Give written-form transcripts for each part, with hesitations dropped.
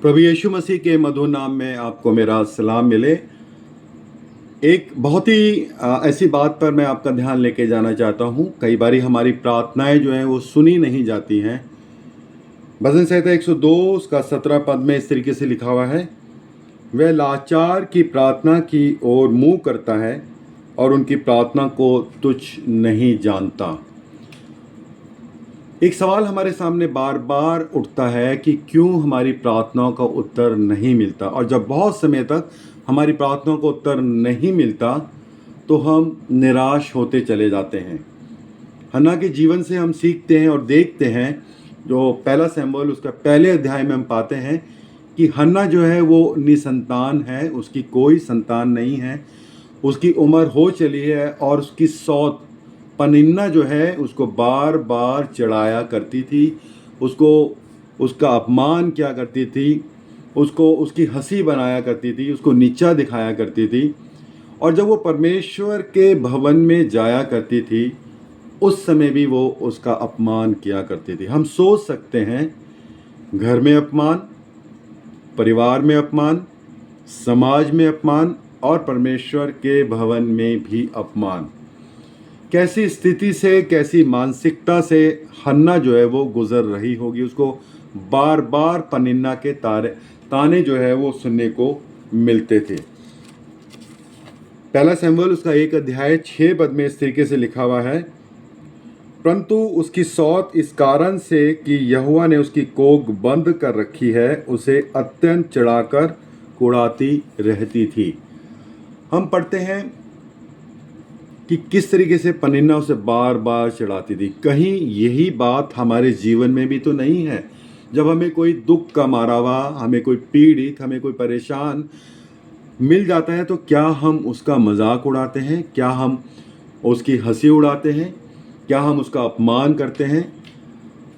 प्रभु यीशु मसीह के मधुर नाम में आपको मेरा सलाम मिले। एक बहुत ही ऐसी बात पर मैं आपका ध्यान लेके जाना चाहता हूँ। कई बारी हमारी प्रार्थनाएं जो हैं वो सुनी नहीं जाती हैं। भजन संहिता 102 उसका 17 पद में इस तरीके से लिखा हुआ है, वह लाचार की प्रार्थना की ओर मुँह करता है और उनकी प्रार्थना को तुच्छ नहीं जानता। एक सवाल हमारे सामने बार बार उठता है कि क्यों हमारी प्रार्थनाओं का उत्तर नहीं मिलता, और जब बहुत समय तक हमारी प्रार्थनाओं का उत्तर नहीं मिलता तो हम निराश होते चले जाते हैं। हन्ना के जीवन से हम सीखते हैं और देखते हैं, जो पहला शमूएल उसका पहले अध्याय में हम पाते हैं कि हन्ना जो है वो निसंतान है, उसकी कोई संतान नहीं है, उसकी उम्र हो चली है और उसकी सौत पनिन्ना जो है उसको बार बार चढ़ाया करती थी, उसको उसका अपमान किया करती थी, उसको उसकी हंसी बनाया करती थी, उसको नीचा दिखाया करती थी। और जब वो परमेश्वर के भवन में जाया करती थी उस समय भी वो उसका अपमान किया करती थी। हम सोच सकते हैं, घर में अपमान, परिवार में अपमान, समाज में अपमान और परमेश्वर के भवन में भी अपमान। कैसी स्थिति से, कैसी मानसिकता से हन्ना जो है वो गुजर रही होगी। उसको बार बार पनिन्ना के ताने जो है वो सुनने को मिलते थे। पहला शमूएल उसका 1 अध्याय 6 पद में इस तरीके से लिखा हुआ है, परंतु उसकी सौत इस कारण से कि यहोवा ने उसकी कोख बंद कर रखी है, उसे अत्यंत चढ़ाकर कुढ़ाती रहती थी। हम पढ़ते हैं कि किस तरीके से पनिन्ना उसे बार बार चढ़ाती थी। कहीं यही बात हमारे जीवन में भी तो नहीं है? जब हमें कोई दुख का मारा हुआ, हमें कोई पीड़ित, हमें कोई परेशान मिल जाता है तो क्या हम उसका मजाक उड़ाते हैं? क्या हम उसकी हंसी उड़ाते हैं? क्या हम उसका अपमान करते हैं?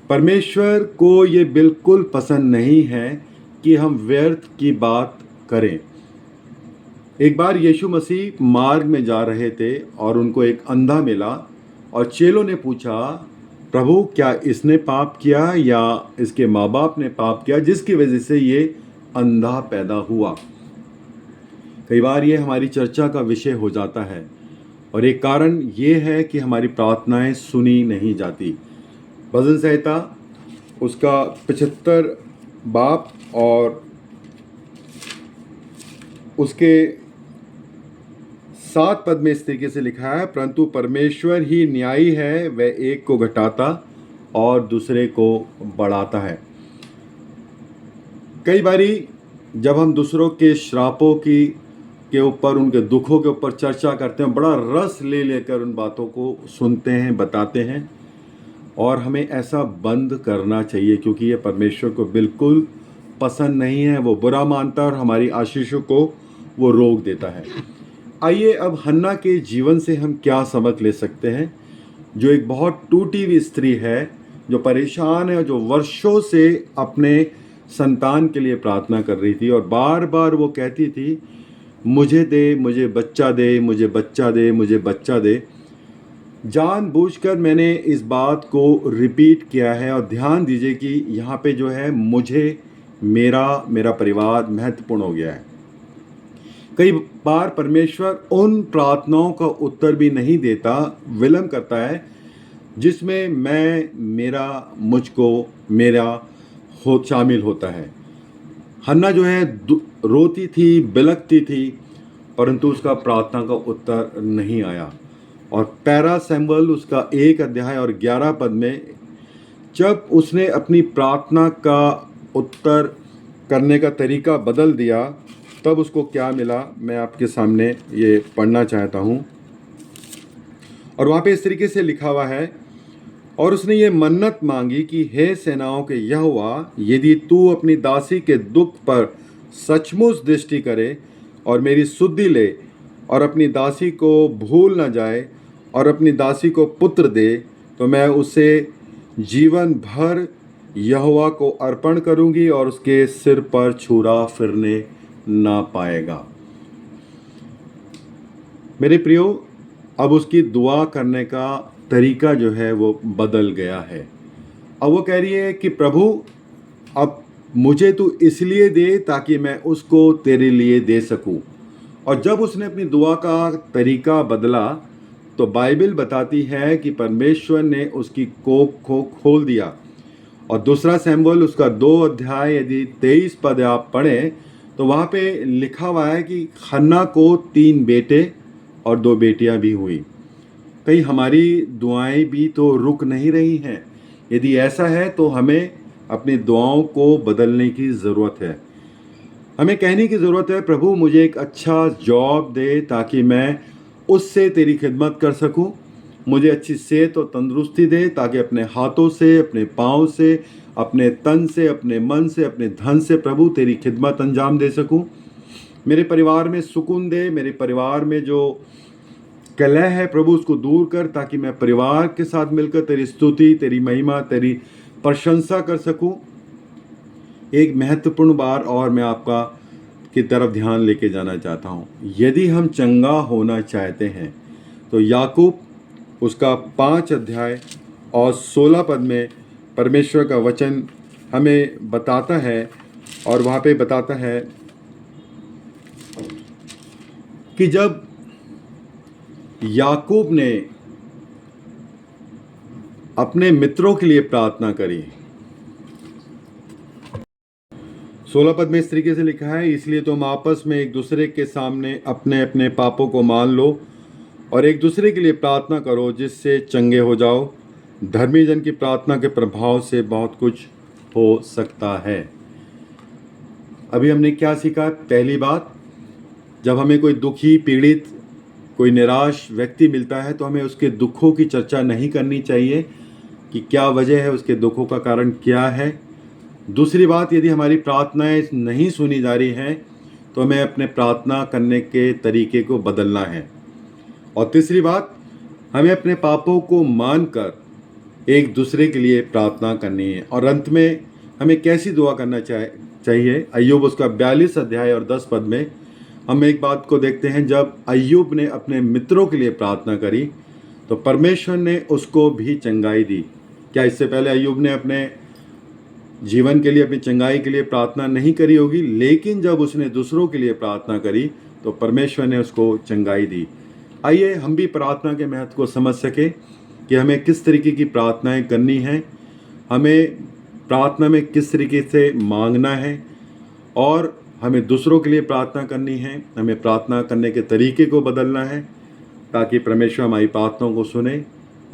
परमेश्वर को ये बिल्कुल पसंद नहीं है कि हम व्यर्थ की बात करें। एक बार यीशु मसीह मार्ग में जा रहे थे और उनको एक अंधा मिला और चेलों ने पूछा, प्रभु क्या इसने पाप किया या इसके माँ बाप ने पाप किया जिसकी वजह से ये अंधा पैदा हुआ? कई बार ये हमारी चर्चा का विषय हो जाता है और एक कारण ये है कि हमारी प्रार्थनाएं सुनी नहीं जाती। भजन संहिता उसका 75 बाप और उसके 7 पद में इस तरीके से लिखा है, परंतु परमेश्वर ही न्यायी है, वह एक को घटाता और दूसरे को बढ़ाता है। कई बारी जब हम दूसरों के श्रापों के ऊपर, उनके दुखों के ऊपर चर्चा करते हैं, बड़ा रस ले लेकर उन बातों को सुनते हैं, बताते हैं, और हमें ऐसा बंद करना चाहिए क्योंकि ये परमेश्वर को बिल्कुल पसंद नहीं है। वो बुरा मानता है और हमारी आशीषों को वो रोक देता है। आइए अब हन्ना के जीवन से हम क्या सबक ले सकते हैं, जो एक बहुत टूटी हुई स्त्री है, जो परेशान है और जो वर्षों से अपने संतान के लिए प्रार्थना कर रही थी और बार बार वो कहती थी, मुझे दे, मुझे बच्चा दे, मुझे बच्चा दे, मुझे बच्चा दे। जानबूझकर मैंने इस बात को रिपीट किया है और ध्यान दीजिए कि यहाँ पे जो है मुझे, मेरा परिवार महत्वपूर्ण हो गया है। कई बार परमेश्वर उन प्रार्थनाओं का उत्तर भी नहीं देता, विलंब करता है जिसमें मेरा, मुझको, मेरा शामिल होता है। हन्ना जो है रोती थी, बिलखती थी, परंतु उसका प्रार्थना का उत्तर नहीं आया। और पहला शमूएल उसका 1 अध्याय और 11 पद में जब उसने अपनी प्रार्थना का उत्तर करने का तरीका बदल दिया तब उसको क्या मिला, मैं आपके सामने ये पढ़ना चाहता हूँ। और वहाँ पे इस तरीके से लिखा हुआ है, और उसने ये मन्नत मांगी कि हे सेनाओं के यहोवा, यदि तू अपनी दासी के दुख पर सचमुच दृष्टि करे और मेरी सुधि ले और अपनी दासी को भूल न जाए और अपनी दासी को पुत्र दे, तो मैं उसे जीवन भर यहोवा को अर्पण करूंगी और उसके सिर पर छुरा फिरने ना पाएगा। मेरे प्रियो, अब उसकी दुआ करने का तरीका जो है वो बदल गया है। अब वो कह रही है कि प्रभु अब मुझे तू इसलिए दे ताकि मैं उसको तेरे लिए दे सकूं। और जब उसने अपनी दुआ का तरीका बदला तो बाइबल बताती है कि परमेश्वर ने उसकी कोख को खोल दिया। और दूसरा सैमुएल उसका 2 अध्याय यदि 23 पद आप पढ़ें तो वहाँ पे लिखा हुआ है कि हन्ना को 3 बेटे और 2 बेटियां भी हुई। कहीं हमारी दुआएं भी तो रुक नहीं रही हैं। यदि ऐसा है तो हमें अपनी दुआओं को बदलने की ज़रूरत है। हमें कहने की ज़रूरत है, प्रभु मुझे एक अच्छा जॉब दे ताकि मैं उससे तेरी खिदमत कर सकूं। मुझे अच्छी सेहत और तंदुरुस्ती दे ताकि अपने हाथों से, अपने पाँव से, अपने तन से, अपने मन से, अपने धन से प्रभु तेरी खिदमत अंजाम दे सकूं। मेरे परिवार में सुकून दे। मेरे परिवार में जो कलह है प्रभु उसको दूर कर ताकि मैं परिवार के साथ मिलकर तेरी स्तुति, तेरी महिमा, तेरी प्रशंसा कर सकूं। एक महत्वपूर्ण बार और मैं आपका की तरफ ध्यान लेके जाना चाहता हूं। यदि हम चंगा होना चाहते हैं तो याकूब उसका 5 अध्याय और 16 पद में परमेश्वर का वचन हमें बताता है। और वहाँ पे बताता है कि जब याकूब ने अपने मित्रों के लिए प्रार्थना करी, 16 पद में इस तरीके से लिखा है, इसलिए तुम आपस में एक दूसरे के सामने अपने अपने पापों को मान लो और एक दूसरे के लिए प्रार्थना करो जिससे चंगे हो जाओ। धर्मी जन की प्रार्थना के प्रभाव से बहुत कुछ हो सकता है। अभी हमने क्या सीखा? पहली बात, जब हमें कोई दुखी, पीड़ित, कोई निराश व्यक्ति मिलता है तो हमें उसके दुखों की चर्चा नहीं करनी चाहिए कि क्या वजह है, उसके दुखों का कारण क्या है। दूसरी बात, यदि हमारी प्रार्थनाएं नहीं सुनी जा रही हैं तो हमें अपने प्रार्थना करने के तरीके को बदलना है। और तीसरी बात, हमें अपने पापों को मानकर एक दूसरे के लिए प्रार्थना करनी है। और अंत में हमें कैसी दुआ करना चाहिए? अय्यूब उसका 42 अध्याय और 10 पद में हम एक बात को देखते हैं। जब अय्यूब ने अपने मित्रों के लिए प्रार्थना करी तो परमेश्वर ने उसको भी चंगाई दी। क्या इससे पहले अय्यूब ने अपने जीवन के लिए, अपनी चंगाई के लिए प्रार्थना नहीं करी होगी? लेकिन जब उसने दूसरों के लिए प्रार्थना करी तो परमेश्वर ने उसको चंगाई दी। आइए हम भी प्रार्थना के महत्व को समझ सके कि हमें किस तरीके की प्रार्थनाएं करनी हैं, हमें प्रार्थना में किस तरीके से मांगना है और हमें दूसरों के लिए प्रार्थना करनी है। हमें प्रार्थना करने के तरीके को बदलना है ताकि परमेश्वर हमारी प्रार्थनाओं को सुने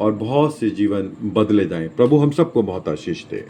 और बहुत से जीवन बदले जाएं। प्रभु हम सबको बहुत आशीष दे।